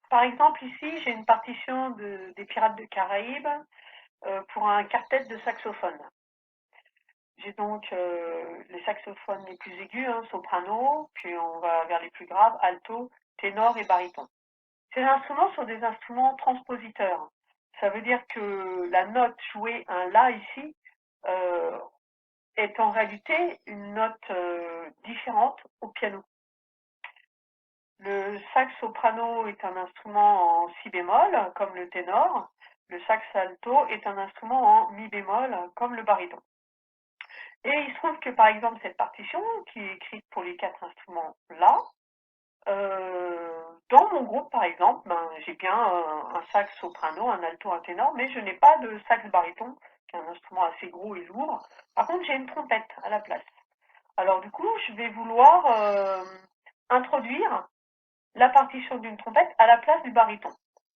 Par exemple, ici, j'ai une partition des Pirates des Caraïbes pour un quartet de saxophones. J'ai donc les saxophones les plus aigus, hein, soprano, puis on va vers les plus graves, alto, ténor et baryton. Ces instruments sont des instruments transpositeurs. Ça veut dire que la note jouée, un La ici, euh, est en réalité une note différente au piano. Le sax soprano est un instrument en si bémol, comme le ténor. Le sax alto est un instrument en mi bémol, comme le baryton. Et il se trouve que, par exemple, cette partition, qui est écrite pour les 4 instruments-là, dans mon groupe, par exemple, ben, j'ai bien un sax soprano, un alto, un ténor, mais je n'ai pas de sax baryton, qui est un instrument assez gros et lourd. Par contre, j'ai une trompette à la place. Alors du coup, je vais vouloir introduire la partition d'une trompette à la place du baryton.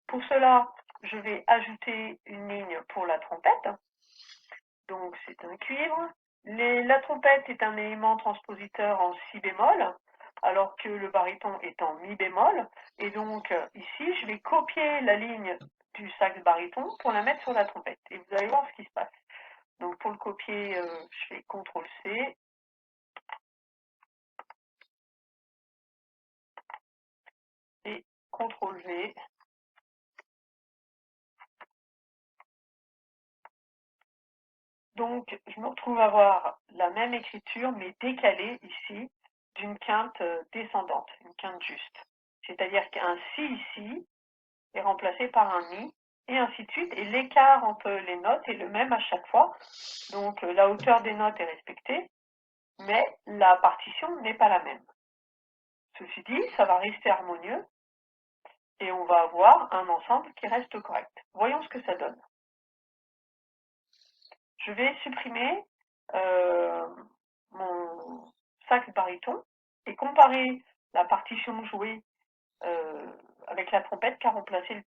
Pour cela, je vais ajouter une ligne pour la trompette. Donc c'est un cuivre. La trompette est un élément transpositeur en si bémol, alors que le baryton est en mi bémol. Et donc ici, je vais copier la ligne du sax baryton pour la mettre sur la trompette. Et vous allez voir ce qui se passe. Donc pour le copier, je fais CTRL-C et CTRL-V. Donc, je me retrouve à avoir la même écriture, mais décalée ici, d'une quinte descendante, une quinte juste. C'est-à-dire qu'un si ici est remplacé par un mi, et ainsi de suite, et l'écart entre les notes est le même à chaque fois. Donc, la hauteur des notes est respectée, mais la partition n'est pas la même. Ceci dit, ça va rester harmonieux, et on va avoir un ensemble qui reste correct. Voyons ce que ça donne. Je vais supprimer mon sax baryton et comparer la partition jouée avec la trompette qui a remplacé le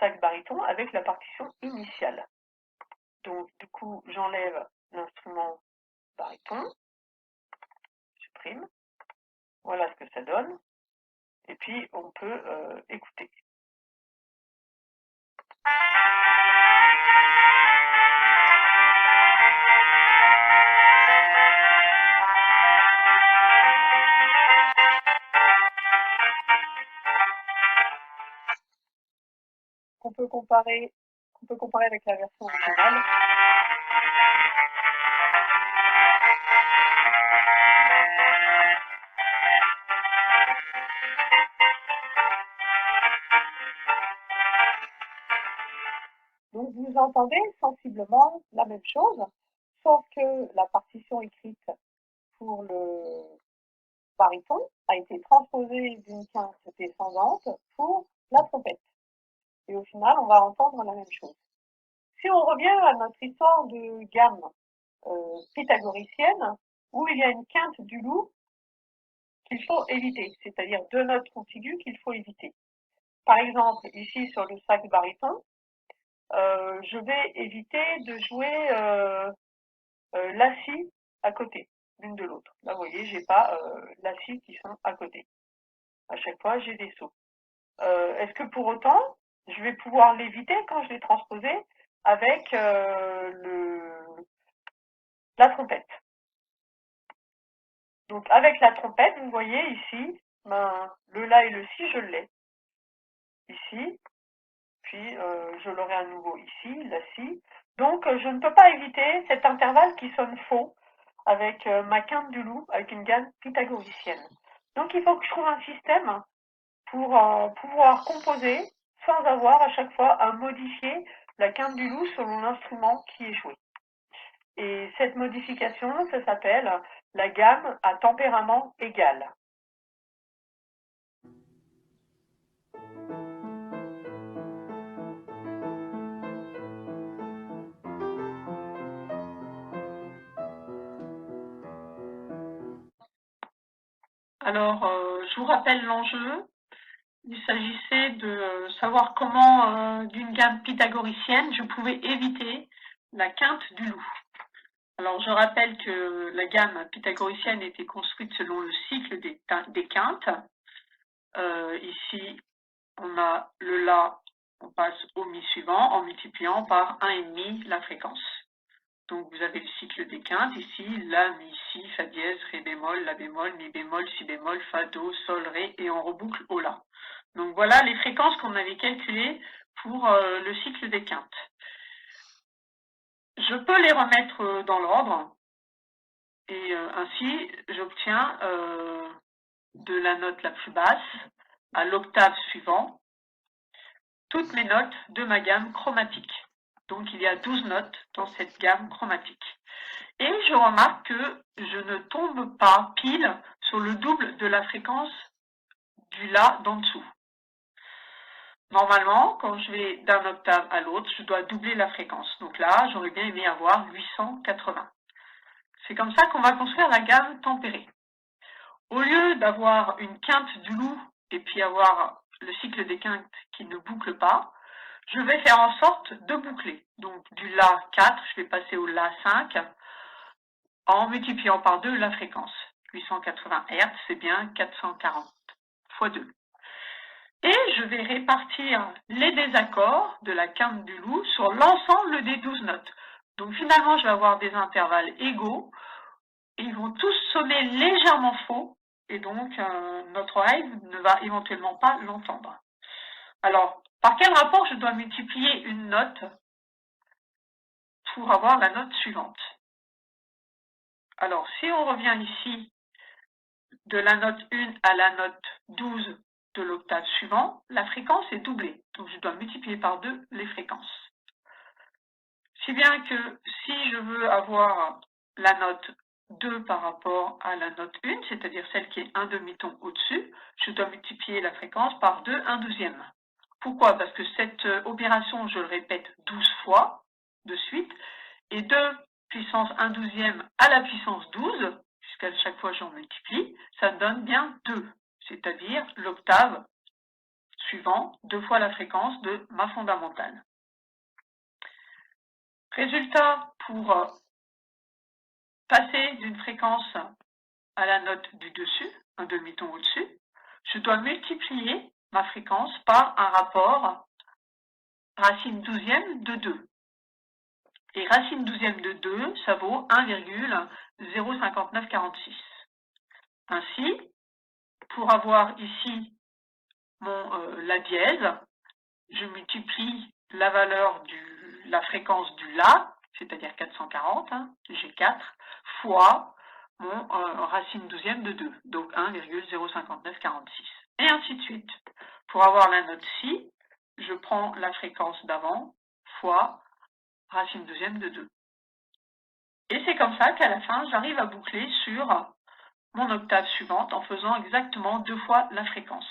sax baryton avec la partition initiale. Donc du coup, j'enlève l'instrument baryton, je supprime, voilà ce que ça donne, et puis on peut écouter. On peut comparer, avec la version originale. Donc vous entendez sensiblement la même chose, sauf que la partition écrite pour le baryton a été transposée d'une quinte descendante pour la trompette. Et au final, on va entendre la même chose. Si on revient à notre histoire de gamme pythagoricienne, où il y a une quinte du loup qu'il faut éviter, c'est-à-dire 2 notes contiguës qu'il faut éviter. Par exemple, ici sur le sax baryton, je vais éviter de jouer la si à côté l'une de l'autre. Là, vous voyez, j'ai pas la si qui sont à côté. À chaque fois, j'ai des sauts. Est-ce que pour autant, je vais pouvoir l'éviter quand je l'ai transposé avec la trompette? Donc avec la trompette, vous voyez ici, ben, le La et le Si, je l'ai. Ici, puis je l'aurai à nouveau ici, la Si. Donc je ne peux pas éviter cet intervalle qui sonne faux avec ma quinte du loup, avec une gamme pythagoricienne. Donc il faut que je trouve un système pour pouvoir composer sans avoir à chaque fois à modifier la quinte du loup selon l'instrument qui est joué. Et cette modification, ça s'appelle la gamme à tempérament égal. Alors, je vous rappelle l'enjeu. Il s'agissait de savoir comment, d'une gamme pythagoricienne, je pouvais éviter la quinte du loup. Alors, je rappelle que la gamme pythagoricienne était construite selon le cycle des quintes. Ici, on a le La, on passe au Mi suivant en multipliant par 1,5 la fréquence. Donc vous avez le cycle des quintes ici, La, Mi, Si, Fa dièse, Ré bémol, La bémol, Mi bémol, Si bémol, Fa, Do, Sol, Ré et on reboucle au La. Donc voilà les fréquences qu'on avait calculées pour le cycle des quintes. Je peux les remettre dans l'ordre et ainsi j'obtiens de la note la plus basse à l'octave suivant toutes mes notes de ma gamme chromatique. Donc il y a 12 notes dans cette gamme chromatique. Et je remarque que je ne tombe pas pile sur le double de la fréquence du La d'en dessous. Normalement, quand je vais d'un octave à l'autre, je dois doubler la fréquence. Donc là, j'aurais bien aimé avoir 880. C'est comme ça qu'on va construire la gamme tempérée. Au lieu d'avoir une quinte du loup et puis avoir le cycle des quintes qui ne boucle pas, je vais faire en sorte de boucler. Donc du La 4, je vais passer au La 5 en multipliant par 2 la fréquence. 880 Hz, c'est bien 440 fois 2. Et je vais répartir les désaccords de la quinte du loup sur l'ensemble des 12 notes. Donc finalement, je vais avoir des intervalles égaux et ils vont tous sonner légèrement faux et donc notre oreille ne va éventuellement pas l'entendre. Alors, par quel rapport je dois multiplier une note pour avoir la note suivante? Alors, si on revient ici de la note 1 à la note 12 de l'octave suivant, la fréquence est doublée. Donc, je dois multiplier par 2 les fréquences. Si bien que si je veux avoir la note 2 par rapport à la note 1, c'est-à-dire celle qui est un demi-ton au-dessus, je dois multiplier la fréquence par 2, 1/12. Pourquoi? Parce que cette opération, je le répète 12 fois de suite, et 2 puissance 1/12 à la puissance 12, puisqu'à chaque fois j'en multiplie, ça donne bien 2, c'est-à-dire l'octave suivant, 2 fois la fréquence de ma fondamentale. Résultat, pour passer d'une fréquence à la note du dessus, un demi-ton au-dessus, je dois multiplier ma fréquence par un rapport racine 12e de 2. Et racine 12e de 2, ça vaut 1,05946. Ainsi, pour avoir ici La dièse, je multiplie la valeur de la fréquence du La, c'est-à-dire 440, G4, fois mon racine 12e de 2, donc 1,05946. Et ainsi de suite. Pour avoir la note Si, je prends la fréquence d'avant fois racine 12e de 2. Et c'est comme ça qu'à la fin, j'arrive à boucler sur mon octave suivante en faisant exactement 2 fois la fréquence.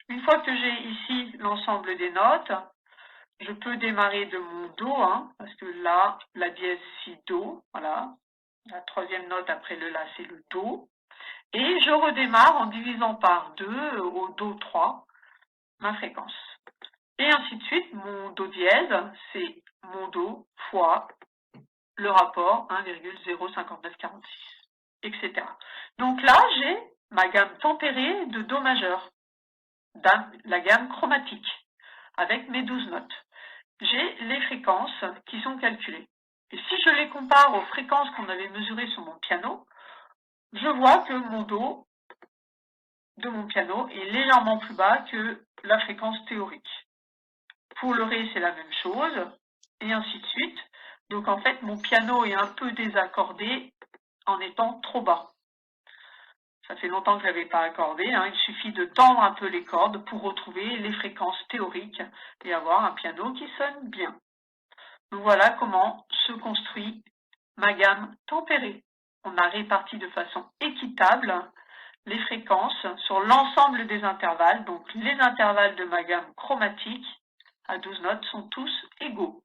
Une fois que j'ai ici l'ensemble des notes, je peux démarrer de mon Do, parce que là, La dièse, Si, Do, voilà. La troisième note après le La, c'est le Do. Et je redémarre en divisant par 2 au Do 3, ma fréquence. Et ainsi de suite, mon Do dièse, c'est mon Do fois le rapport 1,05946, etc. Donc là, j'ai ma gamme tempérée de Do majeur, la gamme chromatique, avec mes 12 notes. J'ai les fréquences qui sont calculées. Et si je les compare aux fréquences qu'on avait mesurées sur mon piano, je vois que mon Do de mon piano est légèrement plus bas que la fréquence théorique. Pour le Ré, c'est la même chose, et ainsi de suite. Donc en fait, mon piano est un peu désaccordé en étant trop bas. Ça fait longtemps que je ne l'avais pas accordé, il suffit de tendre un peu les cordes pour retrouver les fréquences théoriques et avoir un piano qui sonne bien. Donc voilà comment se construit ma gamme tempérée. On a réparti de façon équitable les fréquences sur l'ensemble des intervalles, donc les intervalles de ma gamme chromatique à 12 notes sont tous égaux.